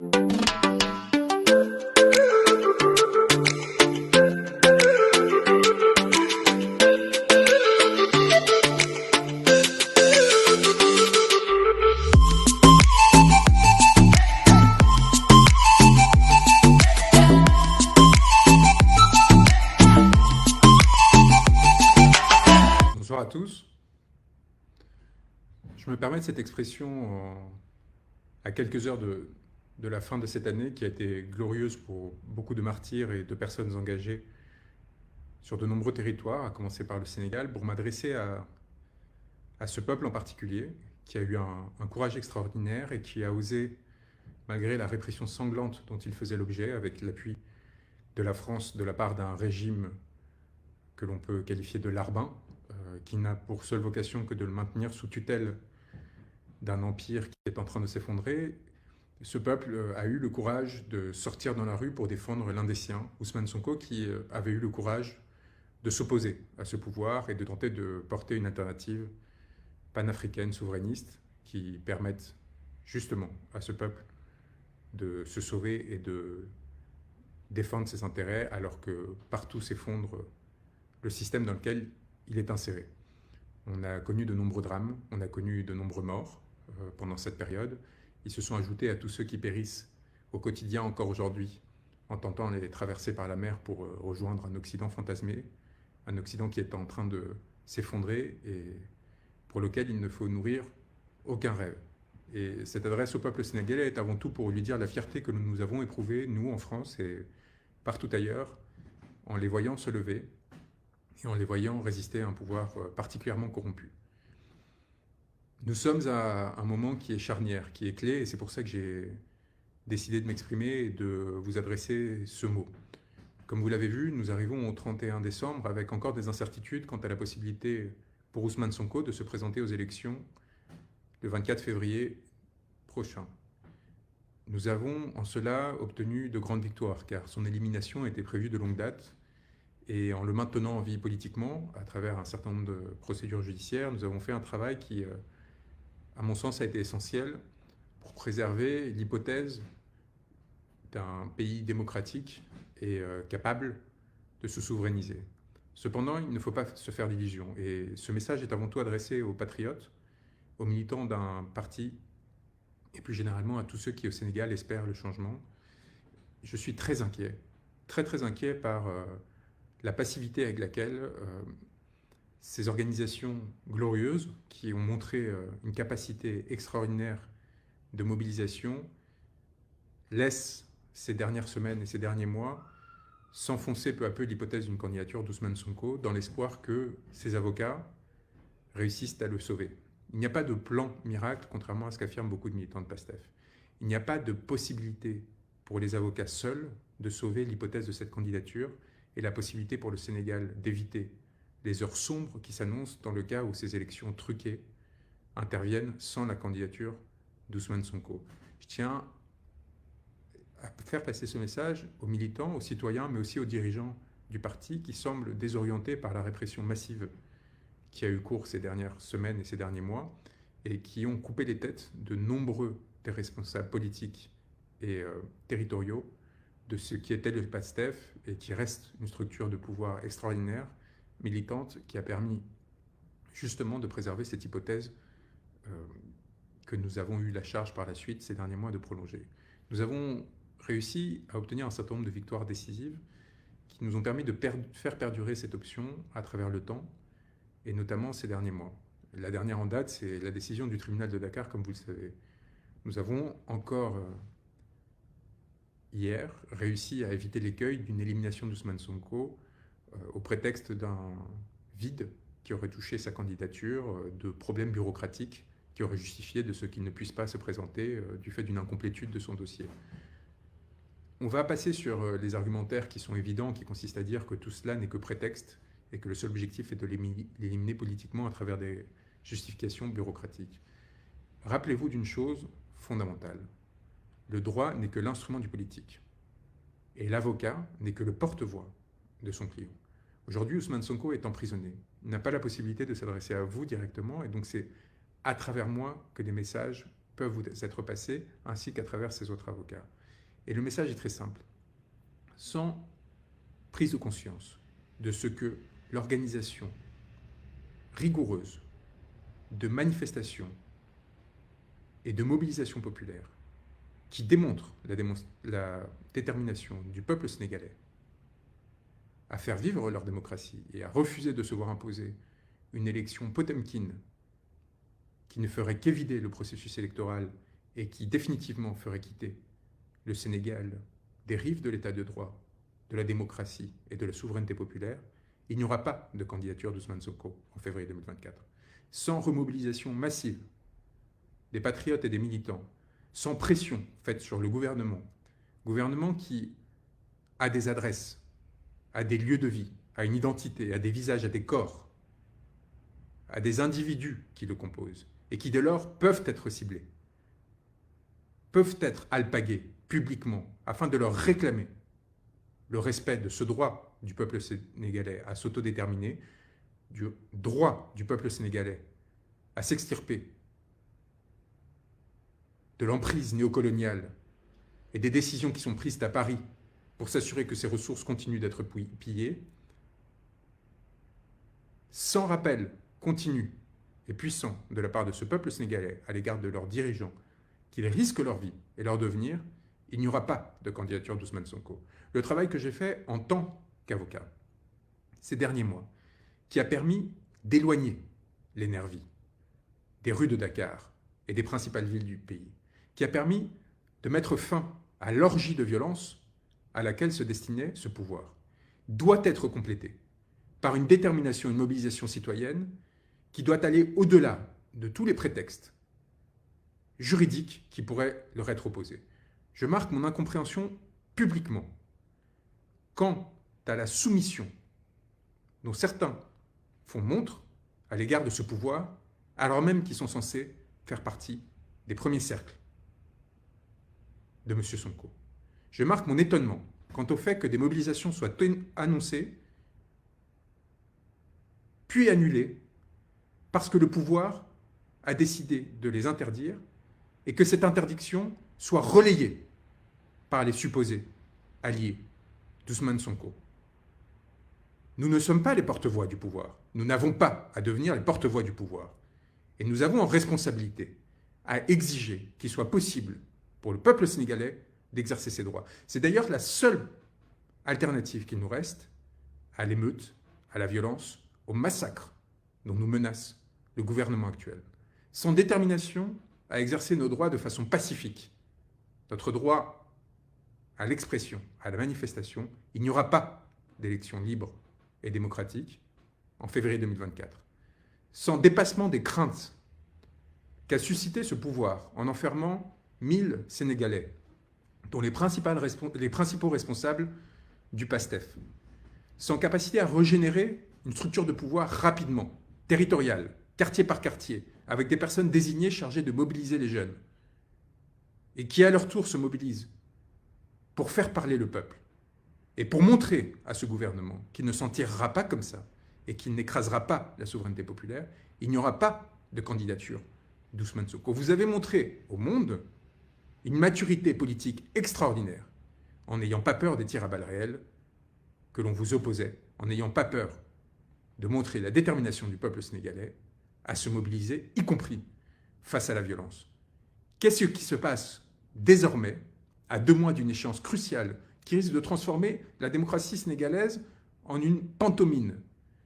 Bonsoir à tous. Je me permets de cette expression à quelques heures de la fin de cette année qui a été glorieuse pour beaucoup de martyrs et de personnes engagées sur de nombreux territoires, à commencer par le Sénégal, pour m'adresser à ce peuple en particulier qui a eu un courage extraordinaire et qui a osé, malgré la répression sanglante dont il faisait l'objet, avec l'appui de la France de la part d'un régime que l'on peut qualifier de larbin, qui n'a pour seule vocation que de le maintenir sous tutelle d'un empire qui est en train de s'effondrer. Ce peuple a eu le courage de sortir dans la rue pour défendre l'un des siens, Ousmane Sonko, qui avait eu le courage de s'opposer à ce pouvoir et de tenter de porter une alternative panafricaine, souverainiste, qui permette justement à ce peuple de se sauver et de défendre ses intérêts alors que partout s'effondre le système dans lequel il est inséré. On a connu de nombreux drames, on a connu de nombreux morts pendant cette période. Ils se sont ajoutés à tous ceux qui périssent au quotidien encore aujourd'hui en tentant les traverser par la mer pour rejoindre un Occident fantasmé, un Occident qui est en train de s'effondrer et pour lequel il ne faut nourrir aucun rêve. Et cette adresse au peuple sénégalais est avant tout pour lui dire la fierté que nous avons éprouvée, nous en France et partout ailleurs, en les voyant se lever et en les voyant résister à un pouvoir particulièrement corrompu. Nous sommes à un moment qui est charnière, qui est clé, et c'est pour ça que j'ai décidé de m'exprimer et de vous adresser ce mot. Comme vous l'avez vu, nous arrivons au 31 décembre avec encore des incertitudes quant à la possibilité pour Ousmane Sonko de se présenter aux élections le 24 février prochain. Nous avons en cela obtenu de grandes victoires, car son élimination était prévue de longue date, et en le maintenant en vie politiquement, à travers un certain nombre de procédures judiciaires, nous avons fait un travail qui, à mon sens, a été essentiel pour préserver l'hypothèse d'un pays démocratique et capable de se souverainiser. Cependant, il ne faut pas se faire d'illusions. Et ce message est avant tout adressé aux patriotes, aux militants d'un parti, et plus généralement à tous ceux qui, au Sénégal, espèrent le changement. Je suis très inquiet, très inquiet par la passivité avec laquelle ces organisations glorieuses, qui ont montré une capacité extraordinaire de mobilisation, laissent ces dernières semaines et ces derniers mois s'enfoncer peu à peu l'hypothèse d'une candidature d'Ousmane Sonko dans l'espoir que ses avocats réussissent à le sauver. Il n'y a pas de plan miracle, contrairement à ce qu'affirment beaucoup de militants de PASTEF. Il n'y a pas de possibilité pour les avocats seuls de sauver l'hypothèse de cette candidature et la possibilité pour le Sénégal d'éviter les heures sombres qui s'annoncent dans le cas où ces élections truquées interviennent sans la candidature d'Ousmane Sonko. Je tiens à faire passer ce message aux militants, aux citoyens, mais aussi aux dirigeants du parti qui semblent désorientés par la répression massive qui a eu cours ces dernières semaines et ces derniers mois et qui ont coupé les têtes de nombreux des responsables politiques et territoriaux de ce qui était le PASTEF et qui reste une structure de pouvoir extraordinaire, militante, qui a permis justement de préserver cette hypothèse que nous avons eu la charge par la suite ces derniers mois de prolonger. Nous avons réussi à obtenir un certain nombre de victoires décisives qui nous ont permis de faire perdurer cette option à travers le temps et notamment ces derniers mois. La dernière en date, c'est la décision du tribunal de Dakar, comme vous le savez. Nous avons encore hier réussi à éviter l'écueil d'une élimination d'Ousmane Sonko au prétexte d'un vide qui aurait touché sa candidature, de problèmes bureaucratiques qui auraient justifié de ce qu'il ne puisse pas se présenter du fait d'une incomplétude de son dossier. On va passer sur les argumentaires qui sont évidents, qui consistent à dire que tout cela n'est que prétexte et que le seul objectif est de l'éliminer politiquement à travers des justifications bureaucratiques. Rappelez-vous d'une chose fondamentale. Le droit n'est que l'instrument du politique. Et l'avocat n'est que le porte-voix de son client. Aujourd'hui, Ousmane Sonko est emprisonné. Il n'a pas la possibilité de s'adresser à vous directement, et donc c'est à travers moi que des messages peuvent vous être passées, ainsi qu'à travers ces autres avocats. Et le message est très simple. Sans prise de conscience de ce que l'organisation rigoureuse de manifestations et de mobilisation populaire qui démontre la détermination du peuple sénégalais à faire vivre leur démocratie et à refuser de se voir imposer une élection Potemkin qui ne ferait qu'évider le processus électoral et qui définitivement ferait quitter le Sénégal des rives de l'état de droit, de la démocratie et de la souveraineté populaire, il n'y aura pas de candidature d'Ousmane Sonko en février 2024. Sans remobilisation massive des patriotes et des militants, sans pression faite sur le gouvernement qui a des adresses, a des lieux de vie, a une identité, a des visages, a des corps, a des individus qui le composent et qui dès lors peuvent être ciblés, peuvent être alpagués publiquement afin de leur réclamer le respect de ce droit du peuple sénégalais à s'autodéterminer, du droit du peuple sénégalais à s'extirper de l'emprise néocoloniale et des décisions qui sont prises à Paris pour s'assurer que ces ressources continuent d'être pillées, sans rappel continu et puissant de la part de ce peuple sénégalais à l'égard de leurs dirigeants, qu'ils risquent leur vie et leur devenir, il n'y aura pas de candidature d'Ousmane Sonko. Le travail que j'ai fait en tant qu'avocat ces derniers mois, qui a permis d'éloigner les nervis des rues de Dakar et des principales villes du pays, qui a permis de mettre fin à l'orgie de violence à laquelle se destinait ce pouvoir, doit être complété par une détermination, une mobilisation citoyenne qui doit aller au-delà de tous les prétextes juridiques qui pourraient leur être opposés. Je marque mon incompréhension publiquement quant à la soumission dont certains font montre à l'égard de ce pouvoir, alors même qu'ils sont censés faire partie des premiers cercles de M. Sonko. Je marque mon étonnement quant au fait que des mobilisations soient annoncées, puis annulées, parce que le pouvoir a décidé de les interdire et que cette interdiction soit relayée par les supposés alliés d'Ousmane Sonko. Nous ne sommes pas les porte-voix du pouvoir. Nous n'avons pas à devenir les porte-voix du pouvoir. Et nous avons en responsabilité à exiger qu'il soit possible pour le peuple sénégalais d'exercer ses droits. C'est d'ailleurs la seule alternative qu'il nous reste à l'émeute, à la violence, au massacre dont nous menace le gouvernement actuel. Sans détermination à exercer nos droits de façon pacifique, notre droit à l'expression, à la manifestation, il n'y aura pas d'élection libre et démocratique en février 2024. Sans dépassement des craintes qu'a suscité ce pouvoir en enfermant 1000 Sénégalais, dont les principaux responsables du PASTEF, sans capacité à régénérer une structure de pouvoir rapidement, territoriale, quartier par quartier, avec des personnes désignées chargées de mobiliser les jeunes, et qui à leur tour se mobilisent pour faire parler le peuple, et pour montrer à ce gouvernement qu'il ne s'en tirera pas comme ça, et qu'il n'écrasera pas la souveraineté populaire, il n'y aura pas de candidature d'Ousmane Sonko. Vous avez montré au monde une maturité politique extraordinaire, en n'ayant pas peur des tirs à balles réelles que l'on vous opposait, en n'ayant pas peur de montrer la détermination du peuple sénégalais à se mobiliser, y compris face à la violence. Qu'est-ce qui se passe désormais, à 2 mois d'une échéance cruciale qui risque de transformer la démocratie sénégalaise en une pantomime,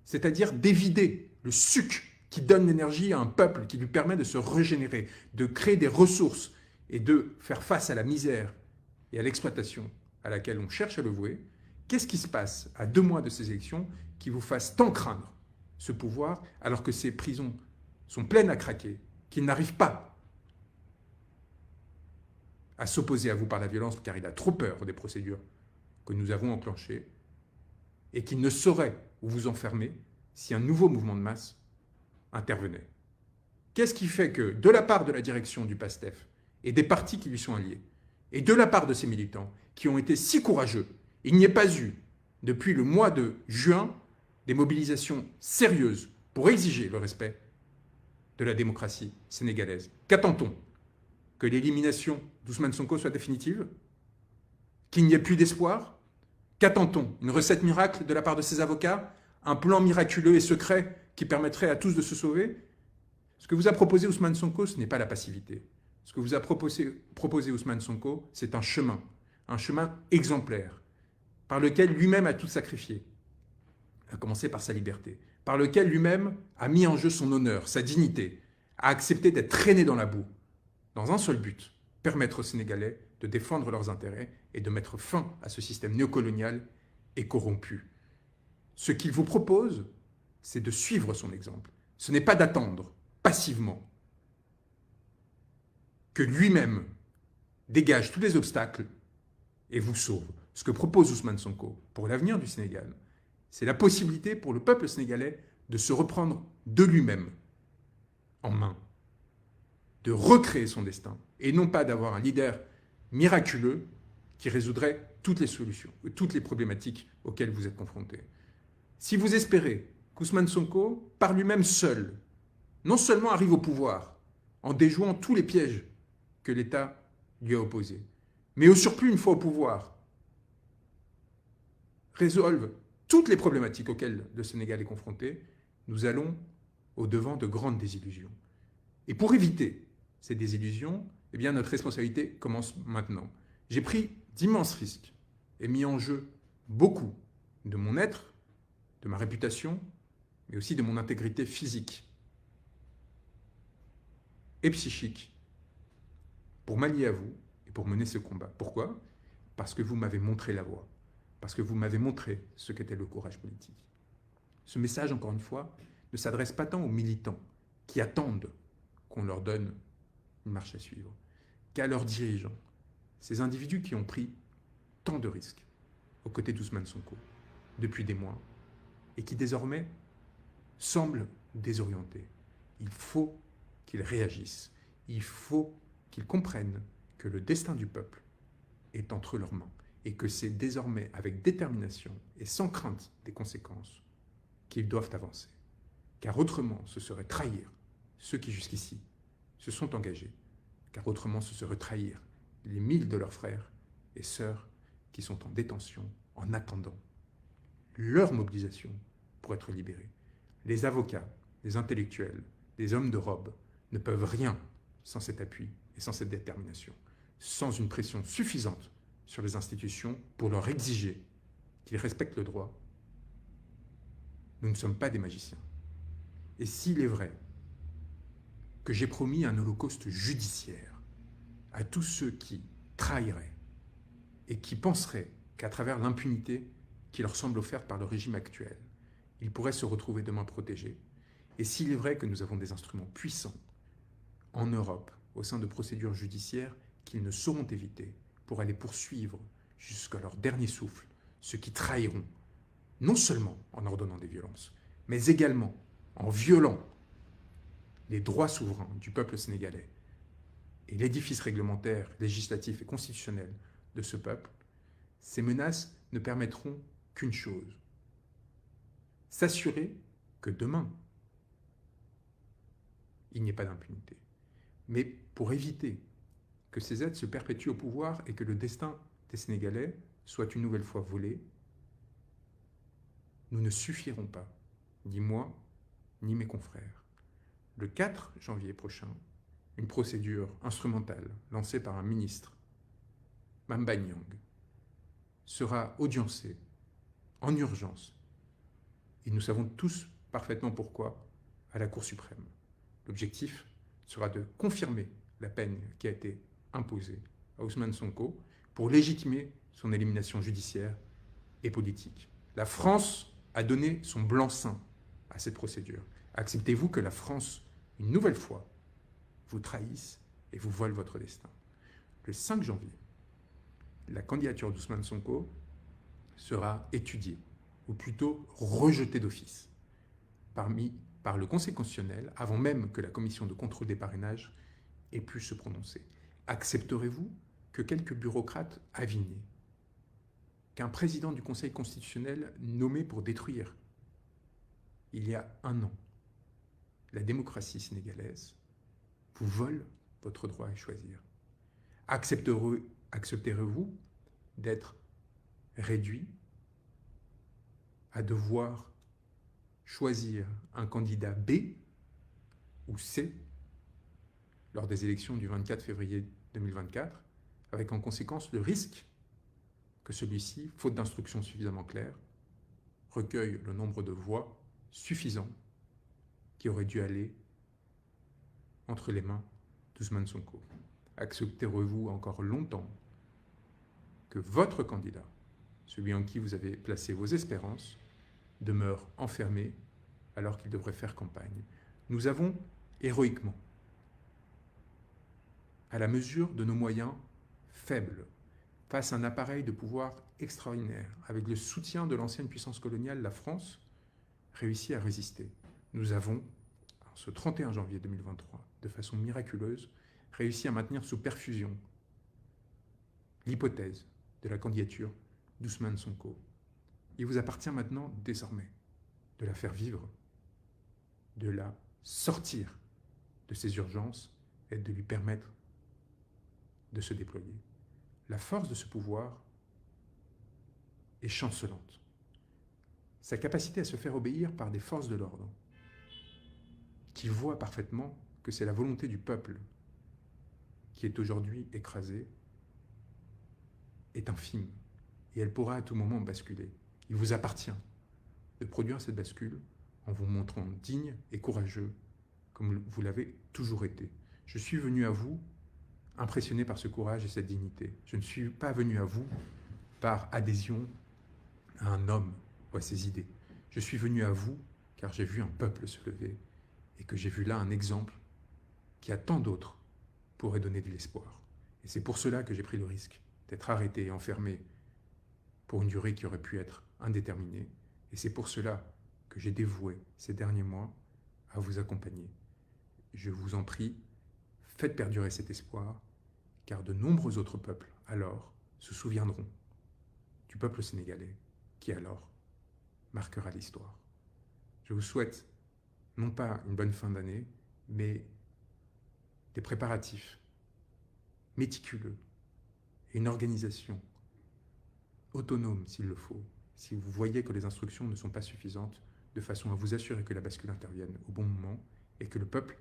c'est-à-dire d'évider le suc qui donne l'énergie à un peuple, qui lui permet de se régénérer, de créer des ressources et de faire face à la misère et à l'exploitation à laquelle on cherche à le vouer. Qu'est-ce qui se passe à 2 mois de ces élections qui vous fasse tant craindre ce pouvoir alors que ces prisons sont pleines à craquer, qu'il n'arrive pas à s'opposer à vous par la violence car il a trop peur des procédures que nous avons enclenchées et qu'il ne saurait vous enfermer si un nouveau mouvement de masse intervenait. Qu'est-ce qui fait que, de la part de la direction du PASTEF et des partis qui lui sont alliés, et de la part de ces militants qui ont été si courageux, il n'y ait pas eu, depuis le mois de juin, des mobilisations sérieuses pour exiger le respect de la démocratie sénégalaise? Qu'attend-on? que l'élimination d'Ousmane Sonko soit définitive? Qu'il n'y ait plus d'espoir? Qu'attend-on? Une recette miracle de la part de ses avocats? Un plan miraculeux et secret qui permettrait à tous de se sauver? Ce que vous a proposé Ousmane Sonko, ce n'est pas la passivité. Ce que vous a proposé Ousmane Sonko, c'est un chemin exemplaire, par lequel lui-même a tout sacrifié, à commencer par sa liberté, par lequel lui-même a mis en jeu son honneur, sa dignité, a accepté d'être traîné dans la boue, dans un seul but, permettre aux Sénégalais de défendre leurs intérêts et de mettre fin à ce système néocolonial et corrompu. Ce qu'il vous propose, c'est de suivre son exemple. Ce n'est pas d'attendre passivement que lui-même dégage tous les obstacles et vous sauve. Ce que propose Ousmane Sonko pour l'avenir du Sénégal, c'est la possibilité pour le peuple sénégalais de se reprendre de lui-même en main, de recréer son destin, et non pas d'avoir un leader miraculeux qui résoudrait toutes les solutions, toutes les problématiques auxquelles vous êtes confrontés. Si vous espérez qu'Ousmane Sonko, par lui-même seul, non seulement arrive au pouvoir en déjouant tous les pièges que l'État lui a opposés, mais au surplus, une fois au pouvoir, résolve toutes les problématiques auxquelles le Sénégal est confronté, nous allons au-devant de grandes désillusions. Et pour éviter ces désillusions, eh bien, notre responsabilité commence maintenant. J'ai pris d'immenses risques et mis en jeu beaucoup de mon être, de ma réputation, mais aussi de mon intégrité physique et psychique pour m'allier à vous et pour mener ce combat. Pourquoi? Parce que vous m'avez montré la voie, parce que vous m'avez montré ce qu'était le courage politique. Ce message, encore une fois, ne s'adresse pas tant aux militants qui attendent qu'on leur donne une marche à suivre, qu'à leurs dirigeants, ces individus qui ont pris tant de risques aux côtés d'Ousmane Sonko depuis des mois et qui désormais semblent désorientés. Il faut qu'ils réagissent, il faut qu'ils comprennent que le destin du peuple est entre leurs mains et que c'est désormais avec détermination et sans crainte des conséquences qu'ils doivent avancer. Car autrement, ce serait trahir ceux qui jusqu'ici se sont engagés, car autrement ce serait trahir les 1000 de leurs frères et sœurs qui sont en détention en attendant leur mobilisation pour être libérés. Les avocats, les intellectuels, les hommes de robe ne peuvent rien sans cet appui et sans cette détermination, sans une pression suffisante sur les institutions pour leur exiger qu'ils respectent le droit. Nous ne sommes pas des magiciens. Et s'il est vrai que j'ai promis un holocauste judiciaire à tous ceux qui trahiraient et qui penseraient qu'à travers l'impunité qui leur semble offerte par le régime actuel, ils pourraient se retrouver demain protégés, et s'il est vrai que nous avons des instruments puissants en Europe, au sein de procédures judiciaires qu'ils ne sauront éviter pour aller poursuivre jusqu'à leur dernier souffle ceux qui trahiront, non seulement en ordonnant des violences, mais également en violant les droits souverains du peuple sénégalais et l'édifice réglementaire, législatif et constitutionnel de ce peuple, ces menaces ne permettront qu'une chose: s'assurer que demain, il n'y ait pas d'impunité. Mais pour éviter que ces aides se perpétuent au pouvoir et que le destin des Sénégalais soit une nouvelle fois volé, nous ne suffirons pas, ni moi, ni mes confrères. Le 4 janvier prochain, une procédure instrumentale lancée par un ministre, Mamba Nyang, sera audiencée en urgence, et nous savons tous parfaitement pourquoi, à la Cour suprême. L'objectif sera de confirmer la peine qui a été imposée à Ousmane Sonko pour légitimer son élimination judiciaire et politique. La France a donné son blanc-seing à cette procédure. Acceptez-vous que la France, une nouvelle fois, vous trahisse et vous vole votre destin? Le 5 janvier, la candidature d'Ousmane Sonko sera étudiée, ou plutôt rejetée d'office, par le Conseil constitutionnel, avant même que la commission de contrôle des parrainages ait pu se prononcer. Accepterez-vous que quelques bureaucrates avinés, qu'un président du Conseil constitutionnel nommé pour détruire, il y a 1 an, la démocratie sénégalaise, vous volent votre droit à choisir? Accepterez-vous d'être réduit à devoir choisir un candidat B ou C lors des élections du 24 février 2024, avec en conséquence le risque que celui-ci, faute d'instructions suffisamment claires, recueille le nombre de voix suffisant qui aurait dû aller entre les mains d'Ousmane Sonko? Accepterez-vous encore longtemps que votre candidat, celui en qui vous avez placé vos espérances, demeure enfermé alors qu'il devrait faire campagne? Nous avons héroïquement, à la mesure de nos moyens faibles, face à un appareil de pouvoir extraordinaire, avec le soutien de l'ancienne puissance coloniale, la France, réussi à résister. Nous avons, ce 31 janvier 2023, de façon miraculeuse, réussi à maintenir sous perfusion l'hypothèse de la candidature d'Ousmane Sonko. Il vous appartient maintenant, désormais, de la faire vivre, de la sortir de ses urgences et de lui permettre de se déployer. La force de ce pouvoir est chancelante. Sa capacité à se faire obéir par des forces de l'ordre, qui voient parfaitement que c'est la volonté du peuple qui est aujourd'hui écrasée, est infime. Et elle pourra à tout moment basculer. Il vous appartient de produire cette bascule en vous montrant digne et courageux, comme vous l'avez toujours été. Je suis venu à vous impressionné par ce courage et cette dignité. Je ne suis pas venu à vous par adhésion à un homme ou à ses idées. Je suis venu à vous car j'ai vu un peuple se lever et que j'ai vu là un exemple qui a tant d'autres pourrait donner de l'espoir. Et c'est pour cela que j'ai pris le risque d'être arrêté et enfermé pour une durée qui aurait pu être indéterminée. Et c'est pour cela que j'ai dévoué ces derniers mois à vous accompagner. Je vous en prie, faites perdurer cet espoir, car de nombreux autres peuples, alors, se souviendront du peuple sénégalais, qui alors marquera l'histoire. Je vous souhaite, non pas une bonne fin d'année, mais des préparatifs méticuleux et une organisation autonome s'il le faut, si vous voyez que les instructions ne sont pas suffisantes, de façon à vous assurer que la bascule intervienne au bon moment et que le peuple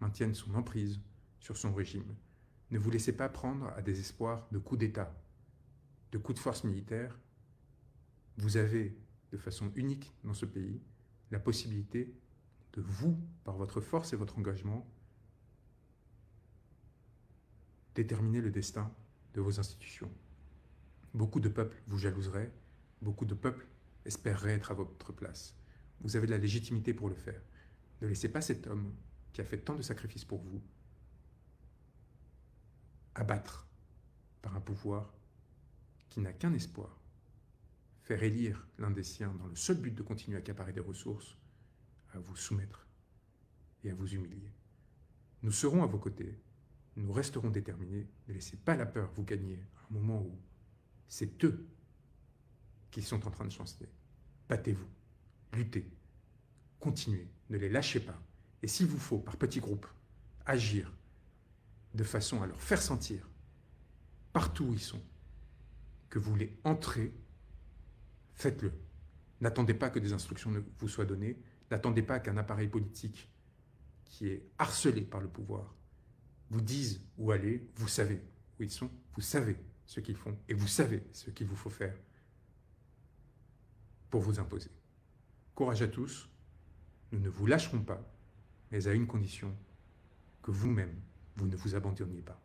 maintienne son emprise sur son régime. Ne vous laissez pas prendre à des espoirs de coups d'État, de coups de force militaire. Vous avez, de façon unique dans ce pays, la possibilité de vous, par votre force et votre engagement, déterminer le destin de vos institutions. Beaucoup de peuples vous jalouseraient, beaucoup de peuples espéreraient être à votre place. Vous avez de la légitimité pour le faire. Ne laissez pas cet homme qui a fait tant de sacrifices pour vous abattre par un pouvoir qui n'a qu'un espoir, faire élire l'un des siens dans le seul but de continuer à accaparer des ressources, à vous soumettre et à vous humilier. Nous serons à vos côtés, nous resterons déterminés. Ne laissez pas la peur vous gagner à un moment où c'est eux qui sont en train de chanceler. Battez-vous, luttez, continuez, ne les lâchez pas. Et s'il vous faut, par petits groupes, agir de façon à leur faire sentir, partout où ils sont, que vous voulez entrer, faites-le. N'attendez pas que des instructions ne vous soient données, n'attendez pas qu'un appareil politique qui est harcelé par le pouvoir vous dise où aller. Vous savez où ils sont, vous savez ce qu'ils font et vous savez ce qu'il vous faut faire pour vous imposer. Courage à tous, nous ne vous lâcherons pas, mais à une condition, que vous-même, vous ne vous abandonniez pas.